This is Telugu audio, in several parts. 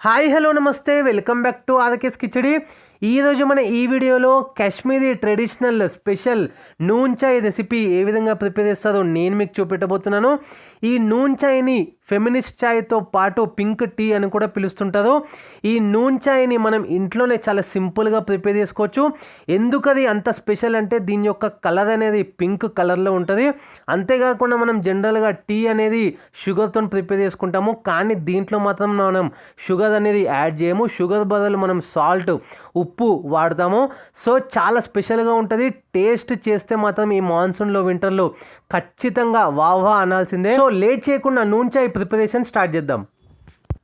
హాయ్ హలో నమస్తే వెల్కమ్ బ్యాక్ టు ఆదకేస్ కిచడి। ఈరోజు మన ఈ వీడియోలో కాశ్మీరీ ట్రెడిషనల్ స్పెషల్ నూన్ చాయ్ రెసిపీ ఏ విధంగా ప్రిపేర్ చేస్తారో నేను మీకు చూపెట్టబోతున్నాను। ఈ నూన్ చాయ్ని ఫెమినిస్ట్ చాయ్తో పాటు పింక్ టీ అని కూడా పిలుస్తుంటారు। ఈ నూన్ చాయ్ని మనం ఇంట్లోనే చాలా సింపుల్గా ప్రిపేర్ చేసుకోవచ్చు। ఎందుకది అంత స్పెషల్ అంటే దీని యొక్క కలర్ అనేది పింక్ కలర్లో ఉంటుంది। అంతేకాకుండా మనం జనరల్గా టీ అనేది షుగర్తో ప్రిపేర్ చేసుకుంటాము, కానీ దీంట్లో మాత్రం మనం షుగర్ అనేది యాడ్ చేయము। షుగర్ బదులు మనం సాల్ట్ ఉప్పు వాడతాము। సో చాలా స్పెషల్గా ఉంటుంది। టేస్ట్ చేస్తే మాత్రం ఈ మాన్సూన్లో వింటర్లో ఖచ్చితంగా వాహ్ అనాల్సిందే। సో లేట్ చేయకుండా నూన్ చాయ్ ప్రిపరేషన్ స్టార్ట్ చేద్దాం।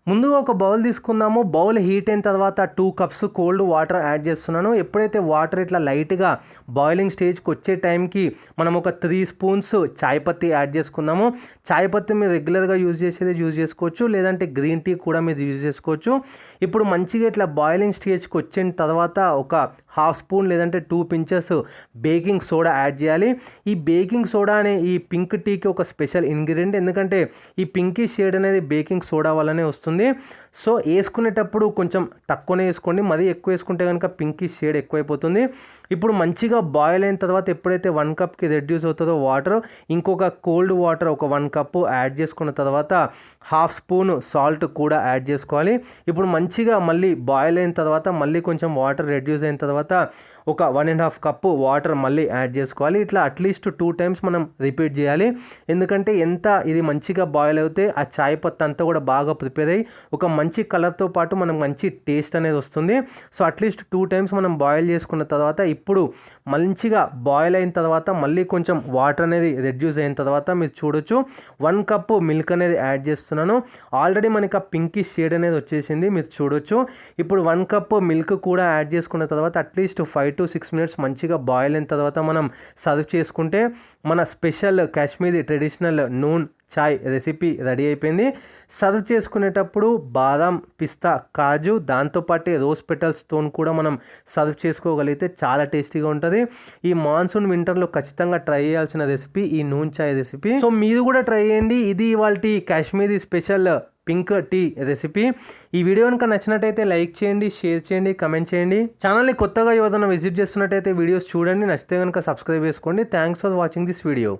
ముందుగా ఒక బౌల్ తీసుకుందాము। బౌల్ హీట్ అయిన తర్వాత 2 కప్స్ కోల్డ్ వాటర్ యాడ్ చేస్తున్నాను। ఎప్పుడైతే వాటర్ ఇట్లా లైట్గా బాయిలింగ్ స్టేజ్కి వచ్చే టైంకి మనం ఒక 3 స్పూన్స్ చాయ్ పత్తి యాడ్ చేసుకుందాము। చాయ్ పత్తి మీరు రెగ్యులర్గా యూజ్ చేసేది యూజ్ చేసుకోవచ్చు, లేదంటే గ్రీన్ టీ కూడా మీరు యూజ్ చేసుకోవచ్చు। ఇప్పుడు మంచిగా ఇట్లా బాయిలింగ్ స్టేజ్కి వచ్చిన తర్వాత ఒక 1/2 స్పూన్ లేదంటే 2 పించెస్ బేకింగ్ సోడా యాడ్ చేయాలి। ఈ బేకింగ్ సోడా అనే ఈ పింక్ టీకి ఒక స్పెషల్ ఇంగ్రీడియంట్, ఎందుకంటే ఈ పింకీ షేడ్ అనేది బేకింగ్ సోడా వల్లనే వస్తుంది। సో వేసుకునేటప్పుడు కొంచెం తక్కువనే వేసుకోండి, మరీ ఎక్కువ వేసుకుంటే కనుక పింకీ షేడ్ ఎక్కువైపోతుంది। ఇప్పుడు మంచిగా బాయిల్ అయిన తర్వాత ఎప్పుడైతే 1 కప్కి రెడ్యూస్ అవుతుందో వాటర్, ఇంకొక కోల్డ్ వాటర్ ఒక 1 కప్పు యాడ్ చేసుకున్న తర్వాత 1/2 స్పూన్ సాల్ట్ కూడా యాడ్ చేసుకోవాలి। ఇప్పుడు మంచిగా మళ్ళీ బాయిల్ అయిన తర్వాత మళ్ళీ కొంచెం వాటర్ రెడ్యూస్ అయిన తర్వాత ఒక 1.5 కప్పు వాటర్ మళ్ళీ యాడ్ చేసుకోవాలి। ఇట్లా అట్లీస్ట్ 2 టైమ్స్ మనం రిపీట్ చేయాలి, ఎందుకంటే ఎంత ఇది మంచిగా బాయిల్ అయితే ఆ చాయ్ పత్తి అంతా కూడా బాగా ప్రిపేర్ అయ్యి ఒక మంచి కలర్తో పాటు మనకు మంచి టేస్ట్ అనేది వస్తుంది। సో అట్లీస్ట్ 2 టైమ్స్ మనం బాయిల్ చేసుకున్న తర్వాత ఇప్పుడు మంచిగా బాయిల్ అయిన తర్వాత మళ్ళీ కొంచెం వాటర్ అనేది రెడ్యూస్ అయిన తర్వాత మీరు చూడొచ్చు 1 కప్పు మిల్క్ అనేది యాడ్ చేస్తున్నాను। ఆల్రెడీ మనకి ఆ పింకీ షేడ్ అనేది వచ్చేసింది, మీరు చూడొచ్చు। ఇప్పుడు 1 కప్పు మిల్క్ కూడా యాడ్ చేసుకున్న తర్వాత అట్లీస్ట్ 5 to 6 మినిట్స్ మంచిగా బాయిల్ అయిన తర్వాత మనం సర్వ్ చేసుకుంటే మన స్పెషల్ కాశ్మీరీ ట్రెడిషనల్ నూన్ చాయ్ రెసిపీ రెడీ అయిపోయింది। సర్వ్ చేసుకునేటప్పుడు బాదాం, పిస్తా, కాజు, దాంతోపాటు రోజ్ పెటల్స్తో కూడా మనం సర్వ్ చేసుకోగలిగితే చాలా టేస్టీగా ఉంటుంది। ఈ మాన్సూన్ వింటర్లో ఖచ్చితంగా ట్రై చేయాల్సిన రెసిపీ ఈ నూన్ చాయ్ రెసిపీ। సో మీరు కూడా ట్రై చేయండి। ఇది ఇవాల్టి Kashmiri special pink tea recipe. ఈ వీడియో కనుక నచ్చినట్టయితే లైక్ చేయండి, షేర్ చేయండి, కమెంట్ చేయండి। ఛానల్ని కొత్తగా ఎవరైనా విజిట్ చేస్తున్నట్టయితే వీడియోస్ చూడండి, నచ్చితే కనుక సబ్స్క్రైబ్ చేసుకోండి। Thanks for watching this video.